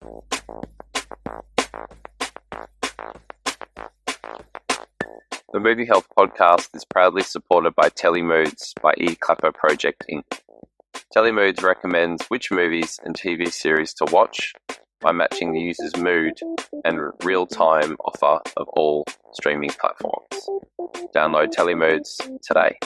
The Movie Health podcast is proudly supported by Telly Moods by eClapper Project Inc. Telly Moods recommends which movies and TV series to watch by matching the user's mood and real-time offer of all streaming platforms. Download Telly Moods today.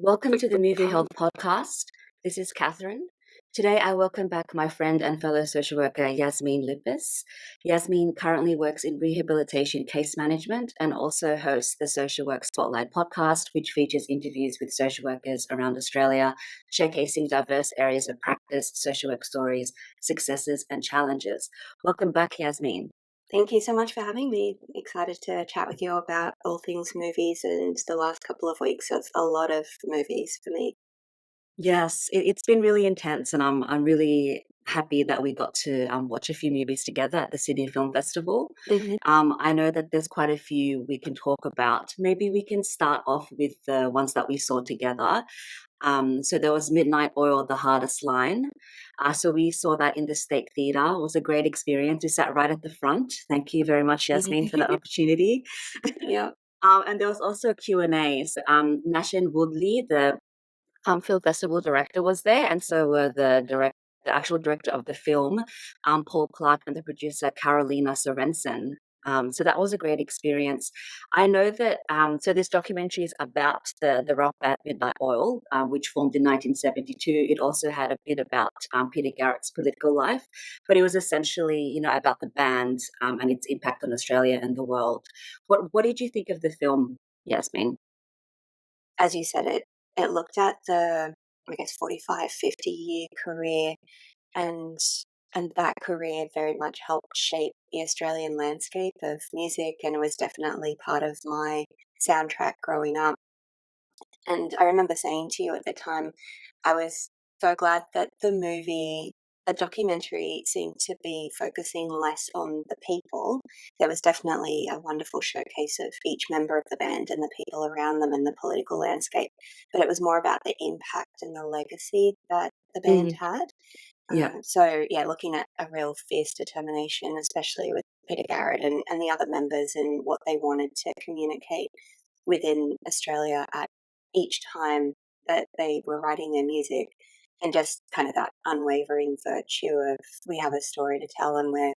Welcome to the Movie Health podcast. This is Catherine. Today, I welcome back my friend and fellow social worker, Yasmin Lippis. Yasmin currently works in rehabilitation case management and also hosts the Social Work Spotlight podcast, which features interviews with social workers around Australia, showcasing diverse areas of practice, social work stories, successes, and challenges. Welcome back, Yasmin. Thank you so much for having me. Excited to chat with you about all things movies, and the last couple of weeks of a lot of movies for me. Yes, it's been really intense, and I'm really happy that we got to watch a few movies together at the Sydney Film Festival. I know that there's quite a few we can talk about. Maybe we can start off with the ones that we saw together. So there was Midnight Oil, The Hardest Line. So we saw that in the State Theatre. It was a great experience. We sat right at the front. Thank you very much, Yasmin, for the opportunity. Yeah. And there was also Q&A. Nashin Woodley, the film festival director, was there, and so were the actual director of the film, Paul Clark, and the producer Carolina Sorensen. So that was a great experience. I know that so this documentary is about the rock band Midnight Oil, which formed in 1972. It also had a bit about Peter Garrett's political life, but it was essentially, about the band and its impact on Australia and the world. What did you think of the film, Yasmin? As you said, it looked at the, 45, 50-year career, and that career very much helped shape the Australian landscape of music, and it was definitely part of my soundtrack growing up. And I remember saying to you at the time, I was so glad that a documentary seemed to be focusing less on the people. There was definitely a wonderful showcase of each member of the band and the people around them and the political landscape, but it was more about the impact and the legacy that the band had. Looking at a real fierce determination, especially with Peter Garrett and the other members, and what they wanted to communicate within Australia at each time that they were writing their music, and just kind of that unwavering virtue of, we have a story to tell and we're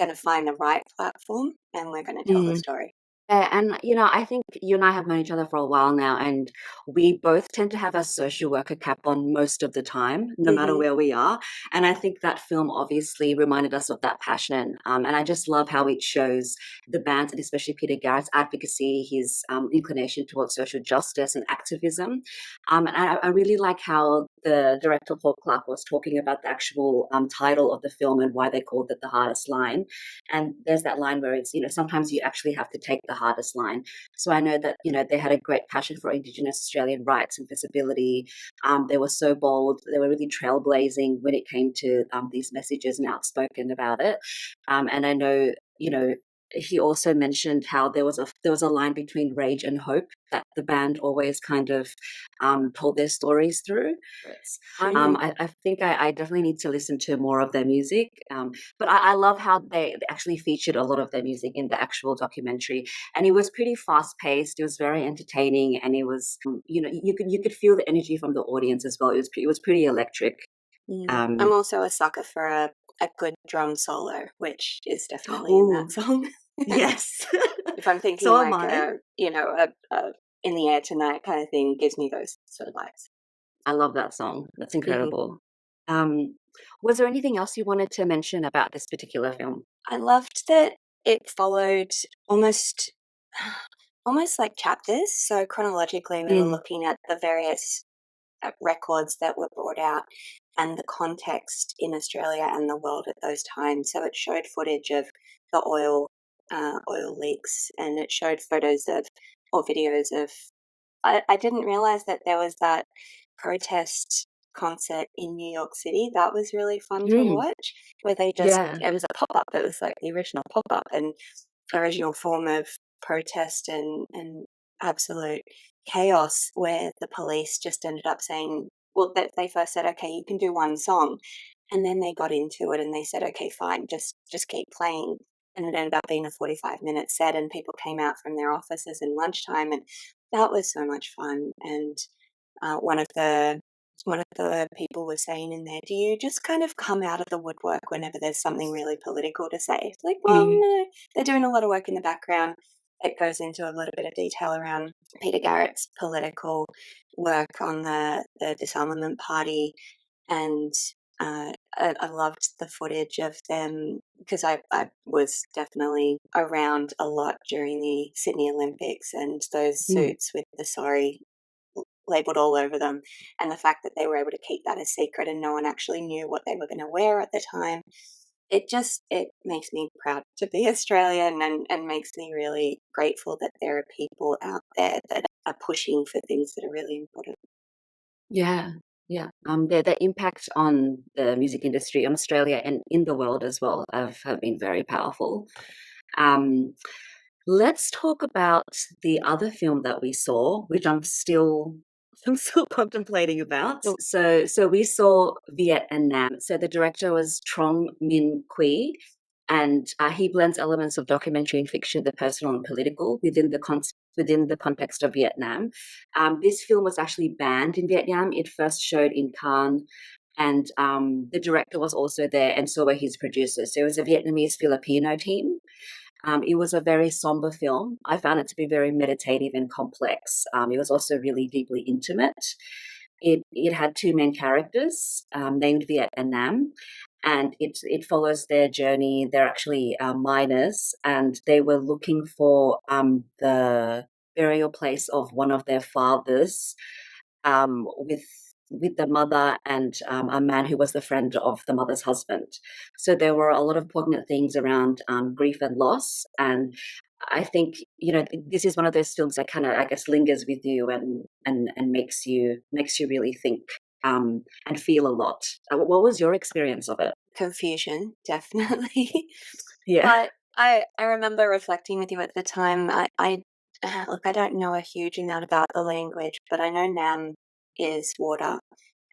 going to find the right platform and we're going to tell the story. And, I think you and I have known each other for a while now, and we both tend to have a social worker cap on most of the time, no matter where we are. And I think that film obviously reminded us of that passion. And I just love how it shows the band, and especially Peter Garrett's advocacy, his inclination towards social justice and activism. And I really like how the director, Paul Clark, was talking about the actual title of the film and why they called it The Hardest Line. And there's that line where it's, sometimes you actually have to take the hardest line. So I know that, they had a great passion for Indigenous Australian rights and visibility. They were so bold. They were really trailblazing when it came to these messages and outspoken about it. And I know, he also mentioned how there was a line between rage and hope that the band always kind of told their stories through. I think I definitely need to listen to more of their music. But I love how they actually featured a lot of their music in the actual documentary, and it was pretty fast paced. It was very entertaining, and it was, you could feel the energy from the audience as well. It was pretty electric. I'm also a sucker for a good drum solo, which is definitely in that song. Yes. If I'm thinking so a in the air tonight kind of thing, gives me those sort of vibes. I love that song. That's incredible. Was there anything else you wanted to mention about this particular film? I loved that it followed almost like chapters. So chronologically, we were looking at the various records that were brought out and the context in Australia and the world at those times. So it showed footage of the oil leaks, and it showed photos of or videos of. I didn't realize that there was that protest concert in New York City. That was really fun to watch, where they just it was a pop-up. It was like the original pop-up and original form of protest and absolute chaos, where the police just ended up saying, well, they first said, okay, you can do one song, And then they got into it and they said, okay, fine, just keep playing. And it ended up being a 45-minute set, and people came out from their offices in lunchtime, and that was so much fun. And one of the people was saying in there, do you just kind of come out of the woodwork whenever there's something really political to say? It's like, well, Mm. no, they're doing a lot of work in the background. It goes into a little bit of detail around Peter Garrett's political work on the disarmament party, and I loved the footage of them because I was definitely around a lot during the Sydney Olympics, and those Mm. suits with the sorry labeled all over them, and the fact that they were able to keep that a secret and no one actually knew what they were going to wear at the time. It makes me proud to be Australian, and makes me really grateful that there are people out there that are pushing for things that are really important. Yeah, yeah. The impact on the music industry in Australia and in the world as well have been very powerful. Um, let's talk about the other film that we saw, which I'm still contemplating about. So we saw Vietnam. So the director was Trong Min Quy, and he blends elements of documentary and fiction, the personal and political, within the context of Vietnam. This film was actually banned in Vietnam. It first showed in Cannes, and the director was also there, and so were his producers. So it was a Vietnamese-Filipino team. It was a very somber film. I found it to be very meditative and complex. It was also really deeply intimate. It had two main characters named Viet and Nam, and it follows their journey. They're actually miners, and they were looking for the burial place of one of their fathers, with the mother and a man who was the friend of the mother's husband. So there were a lot of poignant things around grief and loss. And I think, this is one of those films that kind of, I guess, lingers with you and makes you really think and feel a lot. What was your experience of it? Confusion, definitely. Yeah. But I remember reflecting with you at the time. I look, I don't know a huge amount about the language, but I know Nam is water,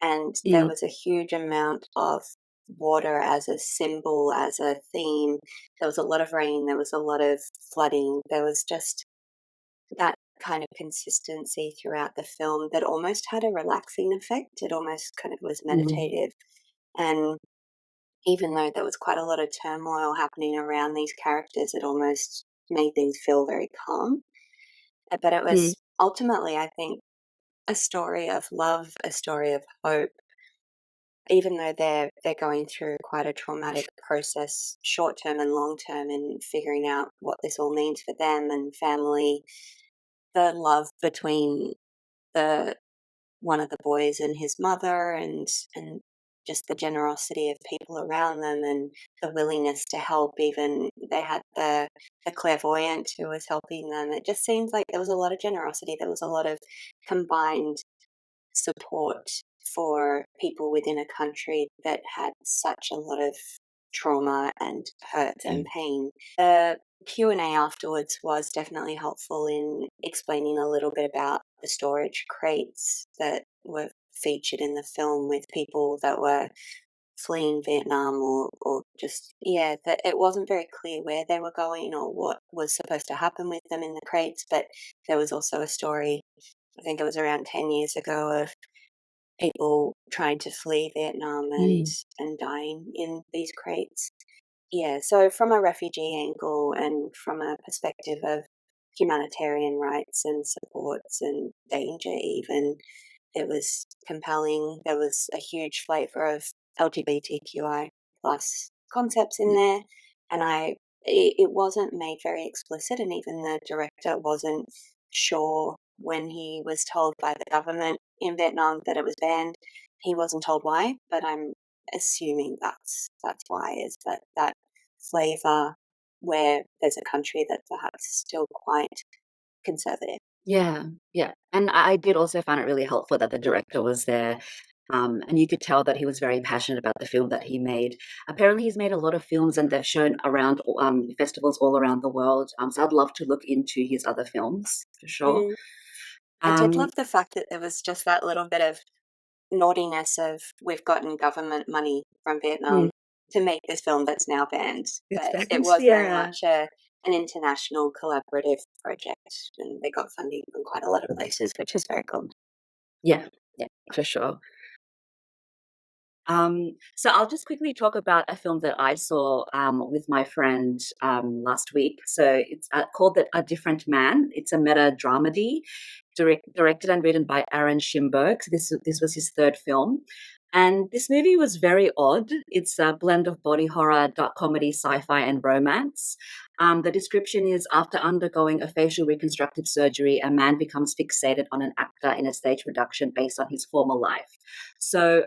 and there Mm. was a huge amount of water as a symbol, as a theme. There was a lot of rain, there was a lot of flooding, there was just that kind of consistency throughout the film that almost had a relaxing effect. It almost kind of was Mm. meditative. And even though there was quite a lot of turmoil happening around these characters, it almost made things feel very calm. But it Mm. was ultimately, I think, a story of love, a story of hope. Even though they're going through quite a traumatic process, short term and long term, in figuring out what this all means for them and family, the love between the one of the boys and his mother, and just the generosity of people around them, and the willingness to help. Even they had the clairvoyant who was helping them. It just seems like there was a lot of generosity, there was a lot of combined support for people within a country that had such a lot of trauma and hurt Yeah. and pain. The Q&A afterwards was definitely helpful in explaining a little bit about the storage crates that were featured in the film, with people that were fleeing Vietnam, or just, yeah, that it wasn't very clear where they were going or what was supposed to happen with them in the crates. But there was also a story, I think it was around 10 years ago, of people trying to flee Vietnam and Mm. dying in these crates. Yeah, so from a refugee angle and from a perspective of humanitarian rights and supports and danger even, it was compelling. There was a huge flavour of LGBTQI plus concepts in there, and it wasn't made very explicit, and even the director wasn't sure when he was told by the government in Vietnam that it was banned. He wasn't told why, but I'm assuming that's why, is that flavour where there's a country that's perhaps still quite conservative. Yeah, yeah. And I did also find it really helpful that the director was there. And you could tell that he was very passionate about the film that he made. Apparently, he's made a lot of films and they've shown around festivals all around the world. So I'd love to look into his other films for sure. Mm. I did Um, love the fact that there was just that little bit of naughtiness of we've gotten government money from Vietnam to make this film that's now banned. But it was very much an international collaborative project, and they got funding from quite a lot of places, which is very cool. Yeah, for sure. So I'll just quickly talk about a film that I saw with my friend last week. So it's called A Different Man. It's a meta dramedy directed and written by Aaron Schimberg. This was his third film. And this movie was very odd. It's a blend of body horror, dark comedy, sci-fi, and romance. The description is, after undergoing a facial reconstructive surgery, a man becomes fixated on an actor in a stage production based on his former life. So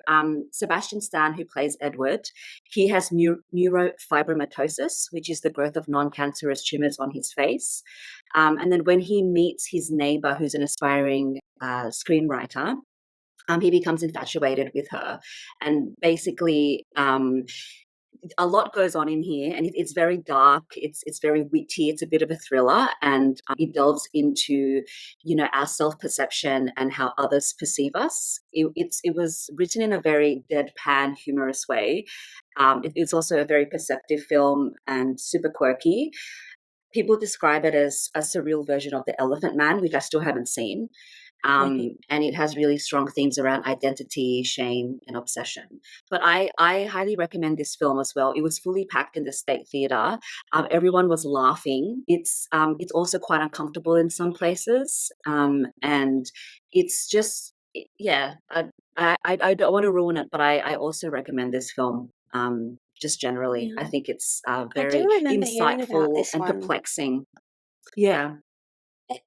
Sebastian Stan, who plays Edward, he has neurofibromatosis, which is the growth of non-cancerous tumors on his face. And then when he meets his neighbor, who's an aspiring screenwriter, he becomes infatuated with her. And basically, a lot goes on in here, and it's very dark. It's very witty. It's a bit of a thriller, and it delves into, our self-perception and how others perceive us. It was written in a very deadpan, humorous way. It's also a very perceptive film and super quirky. People describe it as a surreal version of The Elephant Man, which I still haven't seen. And it has really strong themes around identity, shame, and obsession. But I highly recommend this film as well. It was fully packed in the State Theatre. Everyone was laughing. It's also quite uncomfortable in some places, and it's just I don't want to ruin it, but I also recommend this film. Just generally, I think it's very insightful and perplexing. Yeah.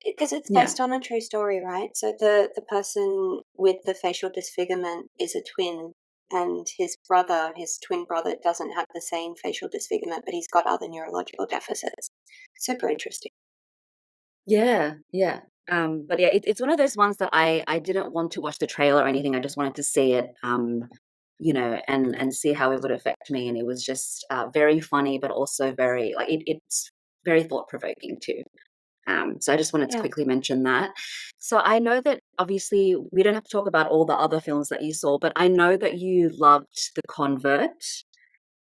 Because it's based on a true story, right? So the person with the facial disfigurement is a twin, and his twin brother, doesn't have the same facial disfigurement, but he's got other neurological deficits. Super interesting. Yeah. But yeah, it's one of those ones that I didn't want to watch the trailer or anything. I just wanted to see it, and see how it would affect me. And it was just very funny, but also very it's very thought provoking too. So I just wanted to quickly mention that. So I know that obviously we don't have to talk about all the other films that you saw, but I know that you loved The Convert.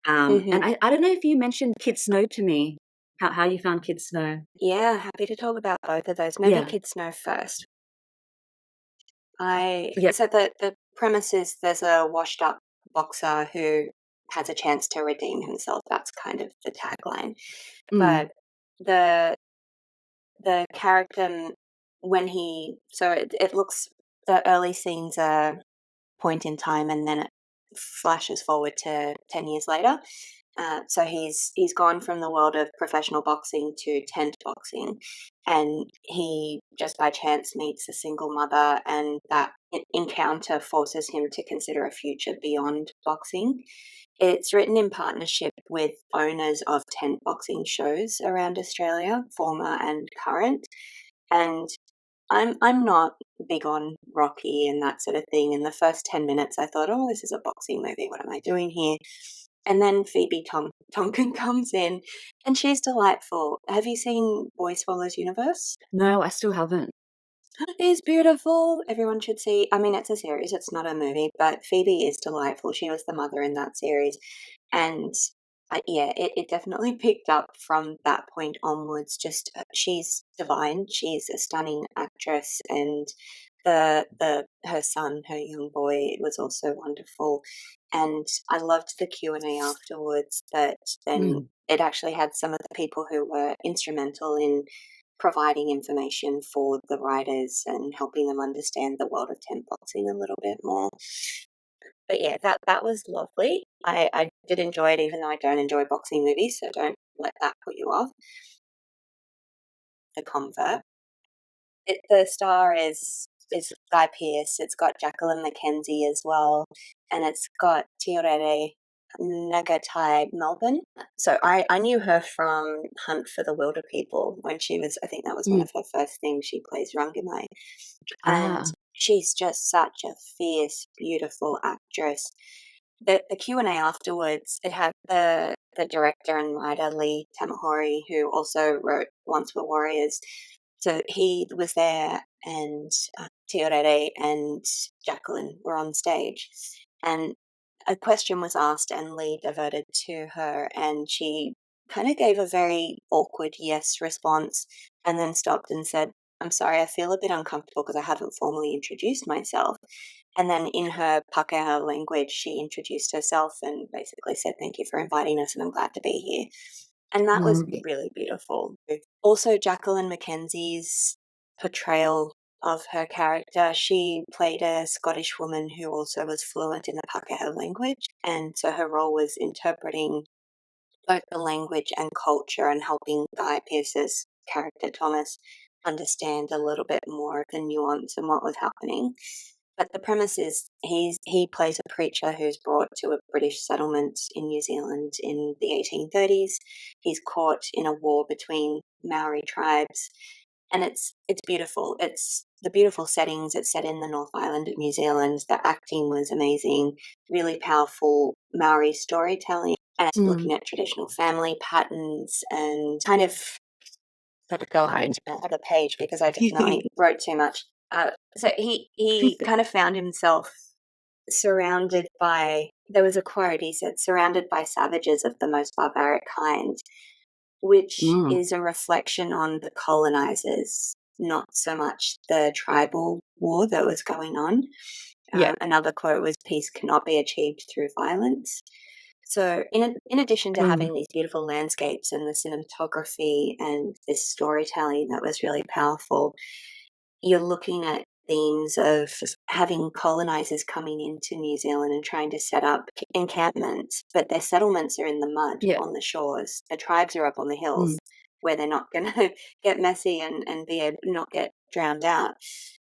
And I don't know if you mentioned Kid Snow to me, how you found Kid Snow. Yeah, happy to talk about both of those. Maybe Kid Snow first. So the premise is there's a washed up boxer who has a chance to redeem himself. That's kind of the tagline. But the character, when it looks, the early scenes are point in time, and then it flashes forward to 10 years later. So he's gone from the world of professional boxing to tent boxing, and he just by chance meets a single mother, and that encounter forces him to consider a future beyond boxing. It's written in partnership with owners of tent boxing shows around Australia, former and current. And I'm not big on Rocky and that sort of thing. In the first 10 minutes, I thought, oh, this is a boxing movie. What am I doing here? And then Phoebe Tonkin comes in, and she's delightful. Have you seen Boy Swallows Universe? No, I still haven't. It is beautiful. Everyone should see. I mean, it's a series. It's not a movie, but Phoebe is delightful. She was the mother in that series. And it definitely picked up from that point onwards. Just she's divine. She's a stunning actress, and her son, her young boy, was also wonderful. And I loved the Q&A afterwards. That then it actually had some of the people who were instrumental in providing information for the writers and helping them understand the world of tent boxing a little bit more. But yeah, that was lovely. I did enjoy it, even though I don't enjoy boxing movies, so don't let that put you off. The Convert. The star is Guy Pearce. It's got Jacqueline McKenzie as well, and it's got Tiorere Nagatai Melbourne. So I knew her from Hunt for the Wilder People when she was, I think that was one of her first things. She plays Rangamai. And she's just such a fierce, beautiful actress. The Q&A afterwards, it had the director and writer Lee Tamahori, who also wrote Once Were Warriors. So he was there, and Tiorere and Jacqueline were on stage, and a question was asked and Lee diverted to her, and she kind of gave a very awkward yes response and then stopped and said, "I'm sorry, I feel a bit uncomfortable because I haven't formally introduced myself." And then in her Pākehā language, she introduced herself and basically said, "Thank you for inviting us and I'm glad to be here." And that was really beautiful. Also, Jacqueline Mackenzie's portrayal of her character, she played a Scottish woman who also was fluent in the Pākehā language, and so her role was interpreting both the language and culture and helping Guy Pearce's character Thomas understand a little bit more of the nuance and what was happening. But the premise is he plays a preacher who's brought to a British settlement in New Zealand in the 1830s. He's caught in a war between Maori tribes, and it's beautiful. It's the beautiful settings. It's set in the North Island of New Zealand. The acting was amazing, really powerful Maori storytelling, and looking at traditional family patterns and kind of let it go home at the page because I definitely wrote too much. So he kind of found himself surrounded by, there was a quote, he said, "surrounded by savages of the most barbaric kind," which is a reflection on the colonizers, not so much the tribal war that was going on. Another quote was, "Peace cannot be achieved through violence." So in addition to having these beautiful landscapes and the cinematography and this storytelling that was really powerful, you're looking at themes of having colonizers coming into New Zealand and trying to set up encampments, but their settlements are in the mud on the shores. The tribes are up on the hills where they're not going to get messy and be able not get drowned out.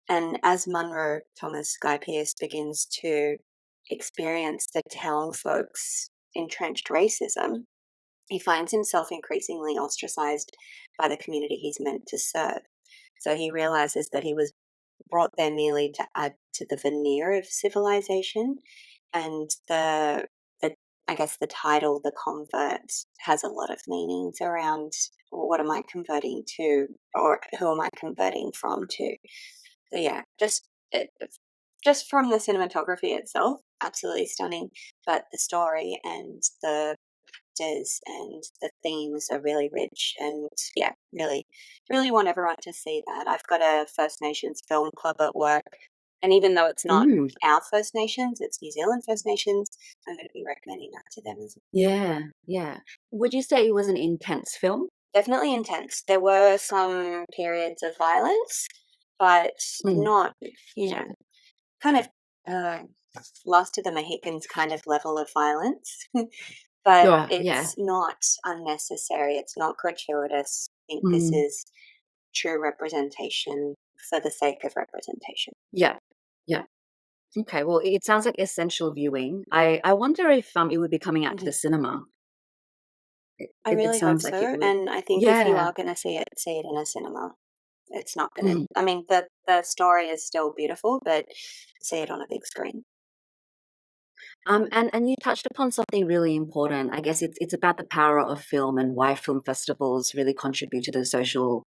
And as Munro Thomas Guy Pearce begins to experience the town folks' entrenched racism, he finds himself increasingly ostracized by the community he's meant to serve. So he realizes that he was brought there merely to add to the veneer of civilization, and the I guess the title, the convert, has a lot of meanings around what am I converting to, or who am I converting from to. So yeah, just from the cinematography itself, absolutely stunning. But the story and the characters and the themes are really rich, and yeah, really want everyone to see that. I've got a First Nations film club at work, and even though it's not our First Nations, it's New Zealand First Nations, I'm going to be recommending that to them as well. Yeah. Would you say it was an intense film? Definitely intense. There were some periods of violence, but not, kind of Lost to the Mohicans kind of level of violence. But it's not unnecessary. It's not gratuitous. I think this is true representation for the sake of representation. Yeah. Okay, well, it sounds like essential viewing. I wonder if it would be coming out to the cinema. I really hope so. Like and I think if you are going to see it in a cinema. It's not going to. I mean, the story is still beautiful, but see it on a big screen. And you touched upon something really important. I guess it's about the power of film and why film festivals really contribute to the social,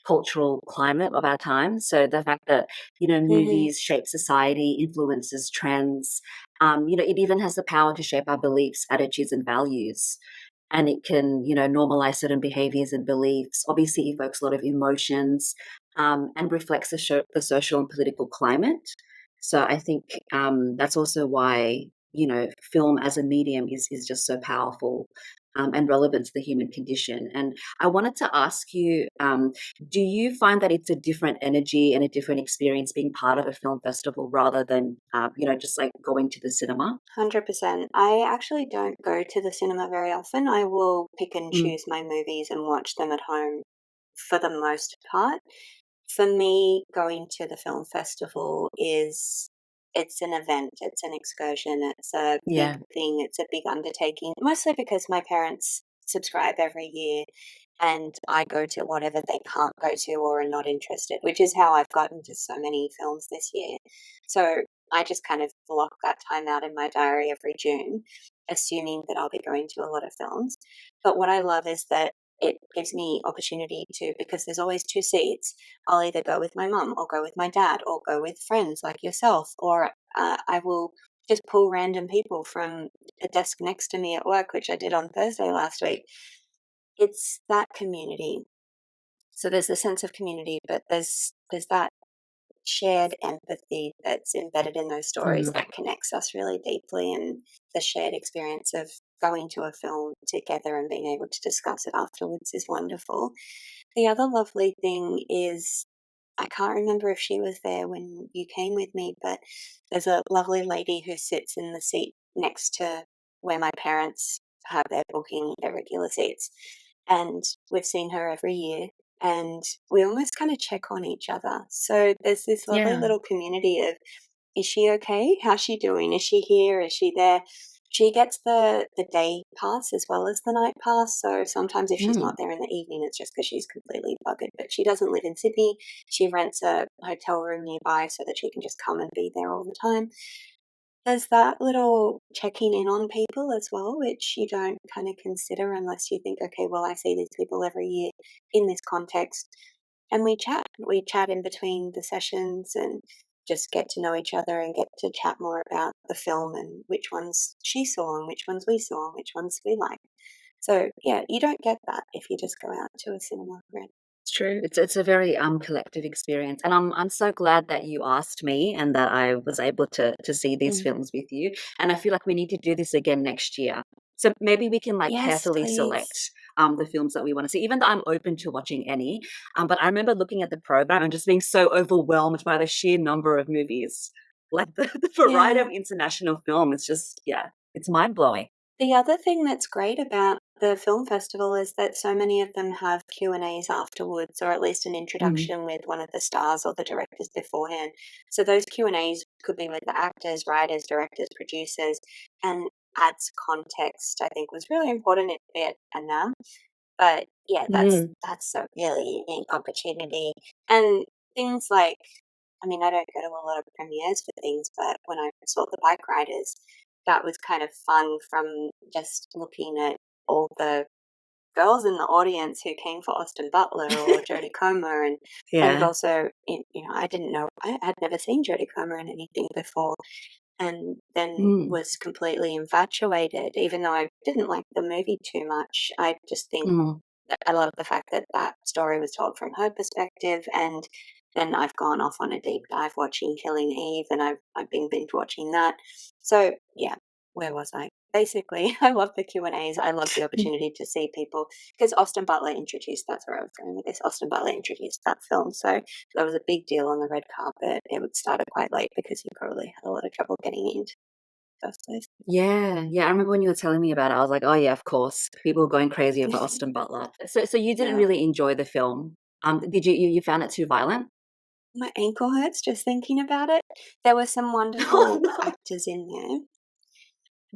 cultural climate of our time. So the fact that movies shape society, influences trends. It even has the power to shape our beliefs, attitudes, and values. And it can normalize certain behaviors and beliefs. Obviously, evokes a lot of emotions, and reflects the social and political climate. So I think that's also why film as a medium is just so powerful, and relevant to the human condition. And I wanted to ask you, do you find that it's a different energy and a different experience being part of a film festival rather than just like going to the cinema? 100%. I actually don't go to the cinema very often. I will pick and choose my movies and watch them at home for the most part. For me, going to the film festival it's an event, it's an excursion, it's a big thing, it's a big undertaking, mostly because my parents subscribe every year and I go to whatever they can't go to or are not interested, which is how I've gotten to so many films this year. So I just kind of block that time out in my diary every June, assuming that I'll be going to a lot of films. But what I love is that it gives me opportunity to, because there's always 2 seats, I'll either go with my mum or go with my dad or go with friends like yourself, or I will just pull random people from a desk next to me at work, which I did on Thursday last week. It's that community. So there's the sense of community, but there's that shared empathy that's embedded in those stories that connects us really deeply, and the shared experience of going to a film together and being able to discuss it afterwards is wonderful. The other lovely thing is, I can't remember if she was there when you came with me, but there's a lovely lady who sits in the seat next to where my parents have their booking, their regular seats. And we've seen her every year, and we almost kind of check on each other. So there's this lovely Yeah. little community of, is she okay? How's she doing? Is she here? Is she there? She gets the day pass as well as the night pass. So sometimes if she's not there in the evening, it's just because she's completely buggered. But she doesn't live in Sydney. She rents a hotel room nearby so that she can just come and be there all the time. There's that little checking in on people as well, which you don't kind of consider unless you think, okay, well, I see these people every year in this context. And we chat. We chat in between the sessions and just get to know each other and get to chat more about the film and which ones she saw and which ones we saw and which ones we like. So, yeah, you don't get that if you just go out to a cinema, right? It's true. It's a very collective experience, and I'm so glad that you asked me and that I was able to see these Mm. films with you. And I feel like we need to do this again next year. So maybe we can like Yes, carefully please. select the films that we want to see, even though I'm open to watching any. But I remember looking at the program and just being so overwhelmed by the sheer number of movies, like the variety Yeah. of international film. It's just it's mind blowing. The other thing that's great about the film festival is that so many of them have Q&As afterwards, or at least an introduction with one of the stars or the directors beforehand. So those Q&As could be with the actors, writers, directors, producers, and adds context, I think was really important in Vietnam. But yeah, that's a really unique opportunity. And things like, I mean, I don't go to a lot of premieres for things, but when I saw The Bike Riders, that was kind of fun from just looking at all the girls in the audience who came for Austin Butler or Jodie Comer, and Yeah. also, I didn't know, I had never seen Jodie Comer in anything before, and then was completely infatuated, even though I didn't like the movie too much. I just think that I love the fact that that story was told from her perspective, and then I've gone off on a deep dive watching Killing Eve, and I've been binge watching that. So yeah, where was I? Basically, I love the Q&As. I love the opportunity to see people, because Austin Butler introduced, that's where I was going with this. Austin Butler introduced that film. So that was a big deal on the red carpet. It started quite late because he probably had a lot of trouble getting into the first place. Yeah. I remember when you were telling me about it, I was like, oh yeah, of course. People were going crazy over Austin Butler. So you didn't Yeah. really enjoy the film. Did you found it too violent? My ankle hurts just thinking about it. There were some wonderful actors in there.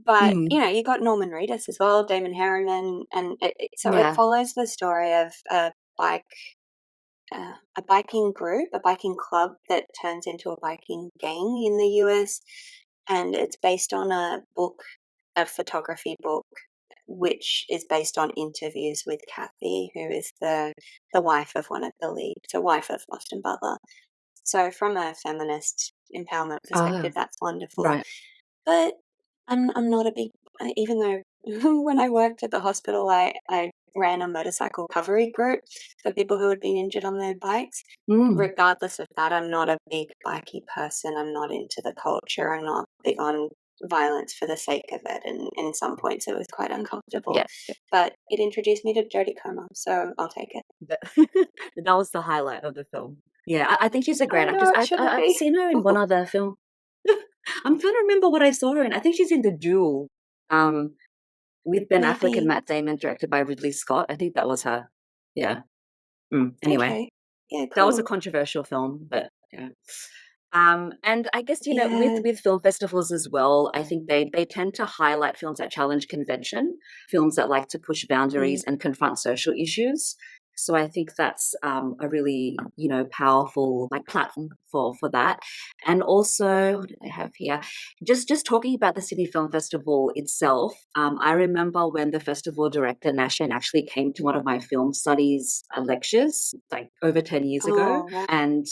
But, you got Norman Reedus as well, Damon Harriman, and so it follows the story of bike a biking group, a biking club that turns into a biking gang in the US, and it's based on a book, a photography book, which is based on interviews with Kathy, who is the wife of one of the leads, the wife of Austin Butler. So from a feminist empowerment perspective, that's wonderful. Right. But I'm not a big, even though when I worked at the hospital, I ran a motorcycle recovery group for people who had been injured on their bikes. Regardless of that, I'm not a big bikey person. I'm not into the culture. I'm not big on violence for the sake of it. And in some points, it was quite uncomfortable. Yeah. But it introduced me to Jodie Comer, so I'll take it. That was the highlight of the film. Yeah, I think she's a great I actress. know it shouldn't I've be. seen her in one other film. I'm trying to remember what I saw her in. I think she's in The Duel, with Ben Affleck and Maybe. Matt Damon, directed by Ridley Scott. I think that was her. Yeah. Anyway, Okay. Yeah, that was a cool. controversial film, but yeah. And I guess Yeah. with film festivals as well, I think they tend to highlight films that challenge convention, films that like to push boundaries and confront social issues. So I think that's a really, powerful like platform for that. And also, what did I have here? Just talking about the Sydney Film Festival itself. I remember when the festival director Nashan actually came to one of my film studies lectures, like over 10 years ago. Oh, wow. And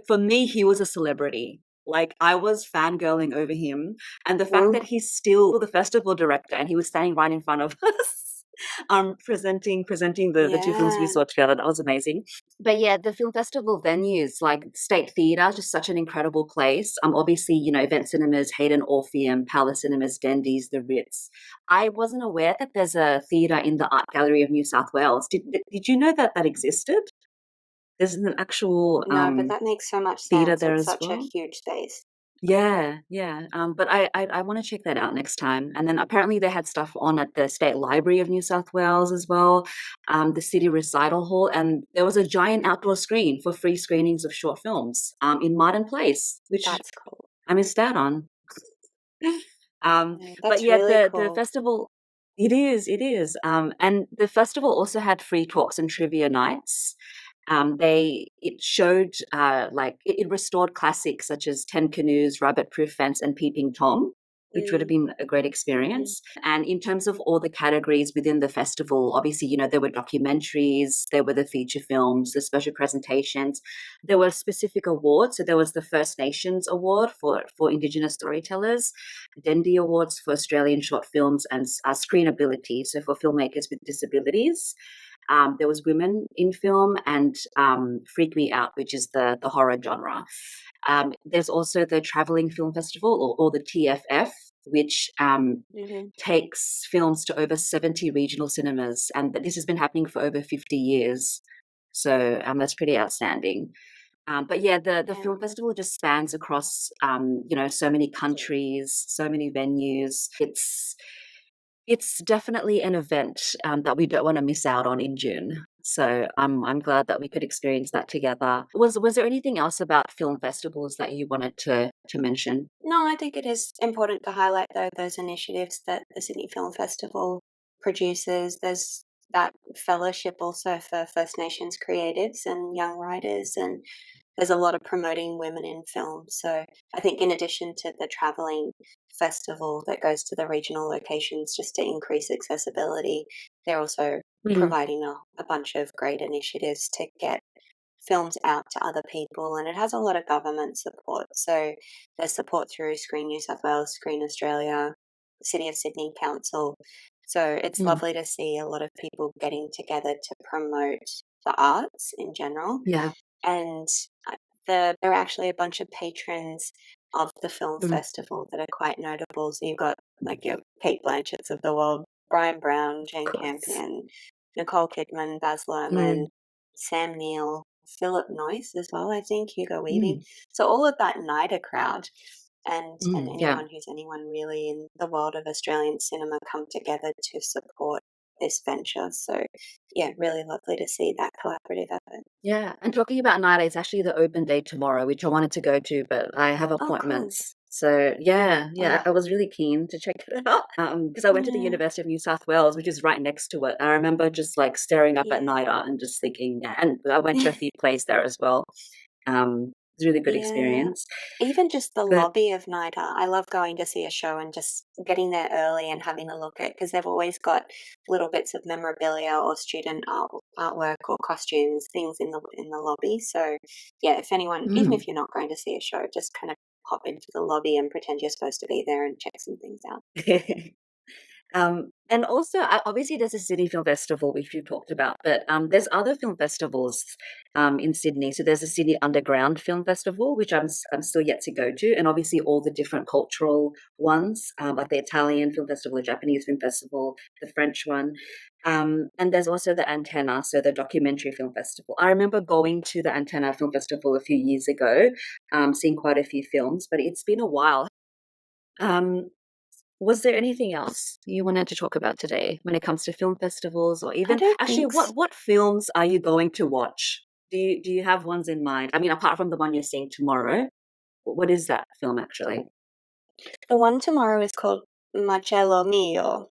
for me, he was a celebrity. Like I was fangirling over him, and the fact that he's still the festival director and he was standing right in front of us presenting the two films we Yeah, saw together. That was amazing. But yeah, the film festival venues like State Theatre, just such an incredible place. Obviously, Event Cinemas, Hayden Orpheum, Palace Cinemas, Dendy's, the Ritz. I wasn't aware that there's a theatre in the Art Gallery of New South Wales. Did you know that existed? There's an actual no, but that makes so much theatre sense. there It's as such a well. huge space. Yeah, yeah. But I want to check that out next time. And then apparently they had stuff on at the State Library of New South Wales as well, the City Recital Hall, and there was a giant outdoor screen for free screenings of short films in Martin Place, which That's cool. I missed out on. Yeah, But that's yeah, really the cool. festival, it is. And the festival also had free talks and trivia nights. It showed it restored classics such as Ten Canoes, Rabbit Proof Fence, and Peeping Tom, which would have Mm, been a great mhm. experience. And in terms of all the categories within the festival, obviously, there were documentaries, there were the feature films, the special presentations, there were specific awards. So there was the First Nations Award for Indigenous storytellers, Dendy Awards for Australian short films, and Screenability, so for filmmakers with disabilities. There was Women in Film and Freak Me Out, which is the horror genre. There's also the Travelling Film Festival, or the TFF, which Mhm. takes films to over 70 regional cinemas. And this has been happening for over 50 years. So that's pretty outstanding. But yeah, the Yeah. film festival just spans across, so many countries, so many venues. It's definitely an event that we don't want to miss out on in June. So I'm glad that we could experience that together. Was there anything else about film festivals that you wanted to mention? No, I think it is important to highlight though those initiatives that the Sydney Film Festival produces. There's that fellowship also for First Nations creatives and young writers, and there's a lot of promoting women in film. So I think in addition to the travelling festival that goes to the regional locations just to increase accessibility, they're also Mm, providing a bunch of great initiatives to get films out to other people, and it has a lot of government support. So there's support through Screen New South Wales, Screen Australia, City of Sydney Council. So it's mm, lovely to see a lot of people getting together to promote the arts in general. yeah. And there are actually a bunch of patrons of the film Mm, festival that are quite notable. So you've got like your Kate Blanchetts of the world, Brian Brown, of Jane course. Campion, Nicole Kidman, Baz Luhrmann, Mm, Sam Neill, Philip Noyce as well, I think, Hugo Weaving. mm, So all of that NIDA crowd and yeah. anyone who's anyone really in the world of Australian cinema come together to support this venture. So yeah, really lovely to see that collaborative effort. Yeah, and talking about NIDA, it's actually the open day tomorrow, which I wanted to go to, but I have Oh, cool. appointments. So yeah, Oh, I was really keen to check it out because I went to the yeah, University of New South Wales, which is right next to it. I remember just like staring up at yeah, NIDA and just thinking, yeah, and I went to a few plays there as well. It's a really good yeah. experience. Even just the But lobby of NIDA, I love going to see a show and just getting there early and having a look at, because they've always got little bits of memorabilia or student artwork or costumes, things in the lobby. So yeah, if anyone, even mm. if you're not going to see a show, just kind of pop into the lobby and pretend you're supposed to be there and check some things out. And also, obviously, there's a Sydney Film Festival, which you talked about, but there's other film festivals in Sydney. So there's a Sydney Underground Film Festival, which I'm still yet to go to, and obviously all the different cultural ones, like the Italian Film Festival, the Japanese Film Festival, the French one. And there's also the Antenna, so the documentary film festival. I remember going to the Antenna Film Festival a few years ago, seeing quite a few films, but it's been a while. Um, was there anything else you wanted to talk about today when it comes to film festivals, or I even don't actually, think s what films are you going to watch? Do you have ones in mind? I mean, apart from the one you're seeing tomorrow, what is that film actually? the one tomorrow is called Marcello Mio.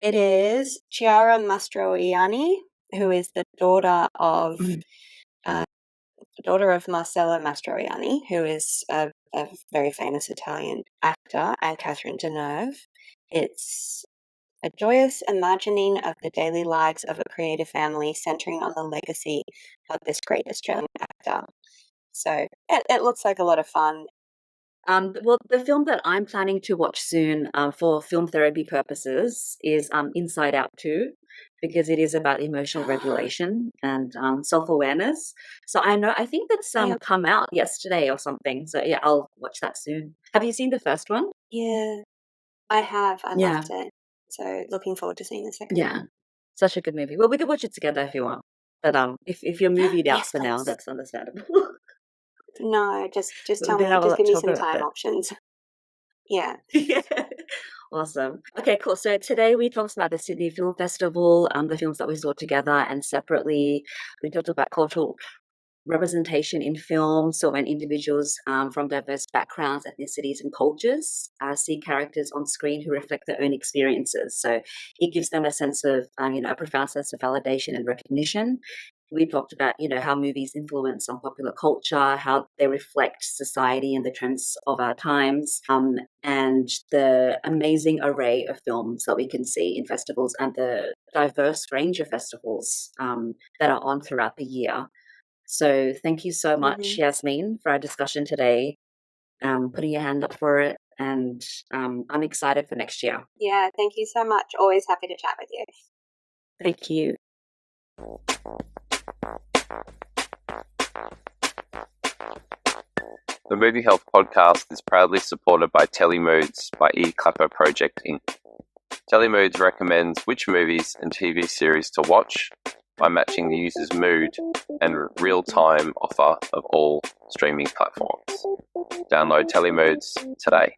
It is Chiara Mastroianni who is the daughter of Mm. Marcello Mastroianni, who is a very famous Italian actor, and Catherine Deneuve. It's a joyous imagining of the daily lives of a creative family centering on the legacy of this great Australian actor. So it looks like a lot of fun. Well, the film that I'm planning to watch soon for film therapy purposes is Inside Out 2, because it is about emotional regulation and self-awareness. So I think that's come out yesterday or something. So yeah, I'll watch that soon. Have you seen the first one? Yeah, I have. I Yeah. loved it. So looking forward to seeing the second Yeah. one. Such a good movie. Well, we could watch it together if you want. But if you're movied out Yes, for now, please. that's understandable. No, just tell Then me, I'll just give me talk some about time that. options. Yeah. Yeah. Awesome. Okay, cool. So today we talked about the Sydney Film Festival, the films that we saw together, and separately we talked about cultural representation in film. So when individuals from diverse backgrounds, ethnicities, and cultures see characters on screen who reflect their own experiences. So it gives them a sense of, a profound sense of validation and recognition. We talked about, how movies influence on popular culture, how they reflect society and the trends of our times, and the amazing array of films that we can see in festivals and the diverse range of festivals that are on throughout the year. So thank you so much, Yasmin, for our discussion today, putting your hand up for it. And I'm excited for next year. Yeah, thank you so much. Always happy to chat with you. Thank you. The Movie Health Podcast is proudly supported by Telly Moods by Clapper Project Inc. Telly Moods recommends which movies and TV series to watch by matching the user's mood and real-time offer of all streaming platforms. Download Telly Moods today.